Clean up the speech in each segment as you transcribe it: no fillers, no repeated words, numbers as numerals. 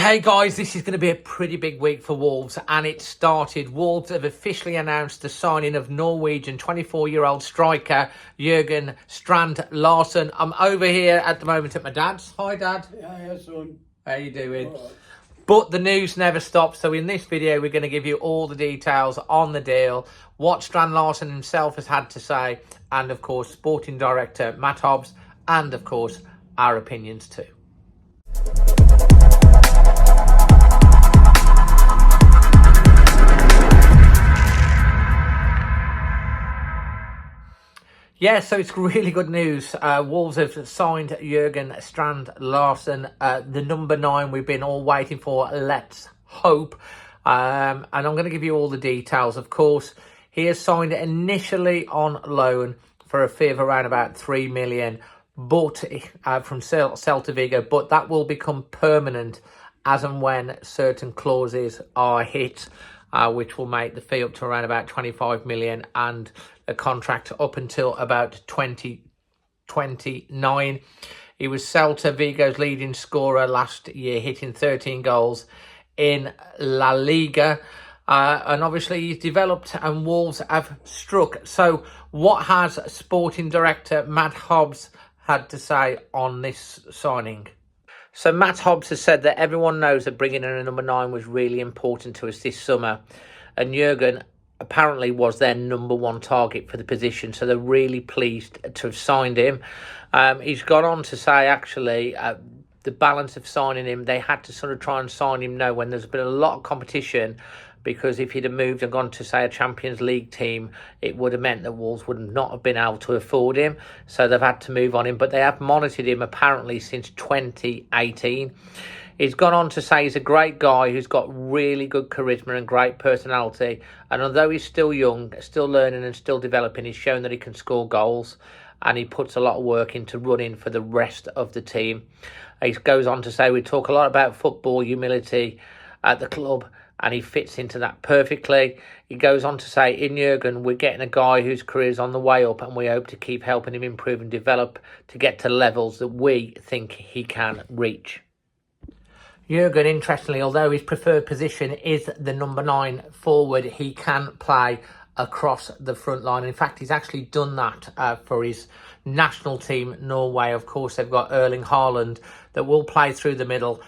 Okay, guys, this is going to be a pretty big week for Wolves, and it started. Wolves have officially announced the signing of Norwegian 24-year-old striker JØRGEN Strand Larson. I'm over here at the moment at my dad's. Hi, Dad. Yeah, son. How you doing? Right. But the news never stops, so in this video, we're going to give you all the details on the deal, what Strand Larson himself has had to say, and, of course, sporting director Matt Hobbs, and, of course, our opinions too. Yeah, so it's really good news. Wolves have signed JØRGEN Strand Larson, the number 9 we've been all waiting for, let's hope. And I'm going to give you all the details. Of course, he has signed initially on loan for a fee of around about 3 million, but from Celta Vigo, but that will become permanent as and when certain clauses are hit, which will make the fee up to around about 25 million and a contract up until about 2029. He was Celta Vigo's leading scorer last year, hitting 13 goals in La Liga. And obviously he's developed and Wolves have struck. So what has sporting director Matt Hobbs had to say on this signing? So Matt Hobbs has said that everyone knows that bringing in a number 9 was really important to us this summer. And JØRGEN apparently was their number 1 target for the position. So they're really pleased to have signed him. He's gone on to say, actually, the balance of signing him, they had to sort of try and sign him now when there's been a lot of competition, because if he'd have moved and gone to, say, a Champions League team, it would have meant that Wolves would not have been able to afford him. So they've had to move on him. But they have monitored him, apparently, since 2018. He's gone on to say he's a great guy who's got really good charisma and great personality. And although he's still young, still learning and still developing, he's shown that he can score goals. And he puts a lot of work into running for the rest of the team. He goes on to say we talk a lot about football, humility at the club, and he fits into that perfectly. He goes on to say, in JØRGEN, we're getting a guy whose career is on the way up, and we hope to keep helping him improve and develop to get to levels that we think he can reach. JØRGEN, interestingly, although his preferred position is the number 9 forward, he can play across the front line. In fact, he's actually done that for his national team, Norway. Of course, they've got Erling Haaland that will play through the middle.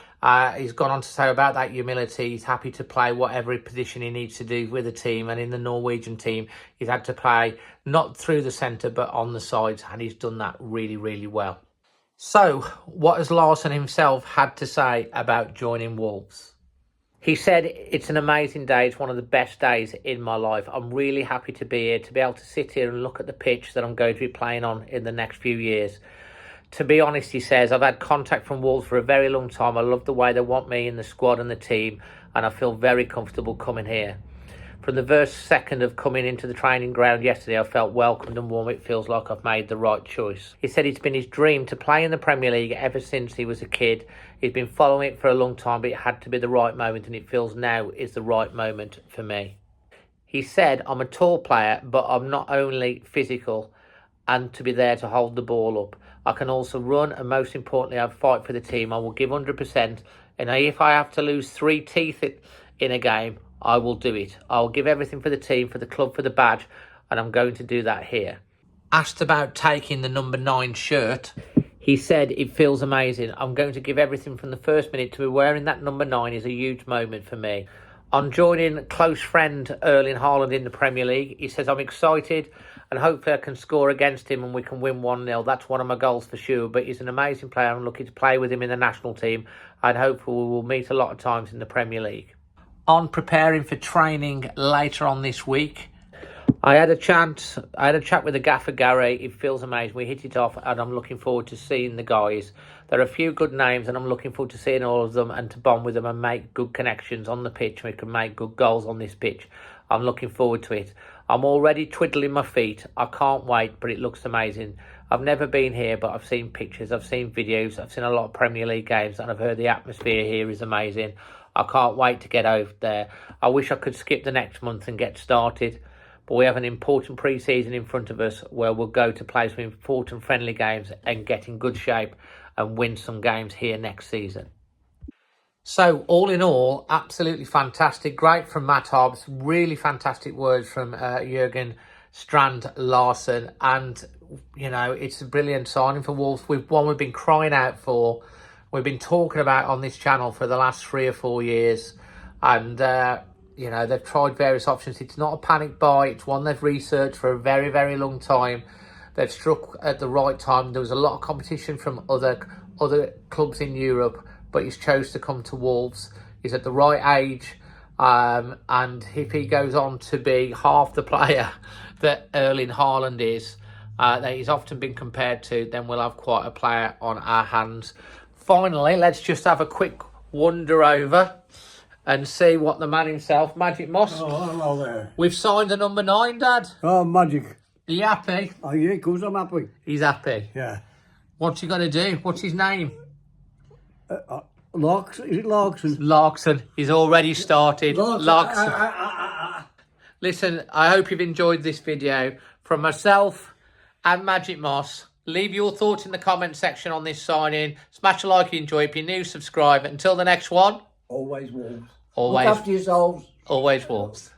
He's gone on to say about that humility. He's happy to play whatever position he needs to do with the team. And in the Norwegian team, he's had to play not through the centre, but on the sides. And he's done that really, really well. So what has Larson himself had to say about joining Wolves? He said, it's an amazing day. It's one of the best days in my life. I'm really happy to be here, to be able to sit here and look at the pitch that I'm going to be playing on in the next few years. To be honest, he says, I've had contact from Wolves for a very long time. I love the way they want me in the squad and the team, and I feel very comfortable coming here. From the first second of coming into the training ground yesterday, I felt welcomed and warm. It feels like I've made the right choice. He said it's been his dream to play in the Premier League ever since he was a kid. He's been following it for a long time, but it had to be the right moment, and it feels now is the right moment for me. He said, I'm a tall player, but I'm not only physical and to be there to hold the ball up. I can also run, and most importantly, I fight for the team. I will give 100%, and if I have to lose 3 teeth in a game, I will do it. I'll give everything for the team, for the club, for the badge, and I'm going to do that here. Asked about taking the number 9 shirt, he said, it feels amazing. I'm going to give everything from the first minute. To be wearing that number 9 is a huge moment for me. I'm joining close friend Erling Haaland in the Premier League. He says, I'm excited and hopefully I can score against him and we can win 1-0. That's one of my goals for sure. But he's an amazing player. I'm looking to play with him in the national team. And hopefully we will meet a lot of times in the Premier League. On preparing for training later on this week, I had a chat with the gaffer Gary. It feels amazing. We hit it off and I'm looking forward to seeing the guys. There are a few good names and I'm looking forward to seeing all of them and to bond with them and make good connections on the pitch. We can make good goals on this pitch. I'm looking forward to it. I'm already twiddling my feet. I can't wait, but it looks amazing. I've never been here, but I've seen pictures, I've seen videos, I've seen a lot of Premier League games and I've heard the atmosphere here is amazing. I can't wait to get over there. I wish I could skip the next month and get started. But we have an important pre-season in front of us where we'll go to play some important friendly games and get in good shape and win some games here next season. So, all in all, absolutely fantastic. Great from Matt Hobbs. Really fantastic words from JØRGEN, Strand, Larson. And, you know, it's a brilliant signing for Wolves. One we've been crying out for. We've been talking about on this channel for the last 3 or 4 years. And, you know, they've tried various options. It's not a panic buy. It's one they've researched for a very, very long time. They've struck at the right time. There was a lot of competition from other clubs in Europe, but he's chose to come to Wolves. He's at the right age, and if he goes on to be half the player that Erling Haaland is, that he's often been compared to, then we'll have quite a player on our hands. Finally, let's just have a quick wander over and see what the man himself, Magic Moss. Oh, hello there. We've signed a number 9, Dad. Oh, Magic. Are you happy? Oh, yeah, of course I'm happy. He's happy. Yeah. What's he going to do? What's his name? Larson, is it Larson? Larson. He's already started. Larson. Listen, I hope you've enjoyed this video. From myself and Magic Moss, leave your thoughts in the comment section on this signing. Smash a like if you enjoy. If you're new, subscribe. Until the next one. Always Wolves. Always. Look after yourselves. Always Wolves.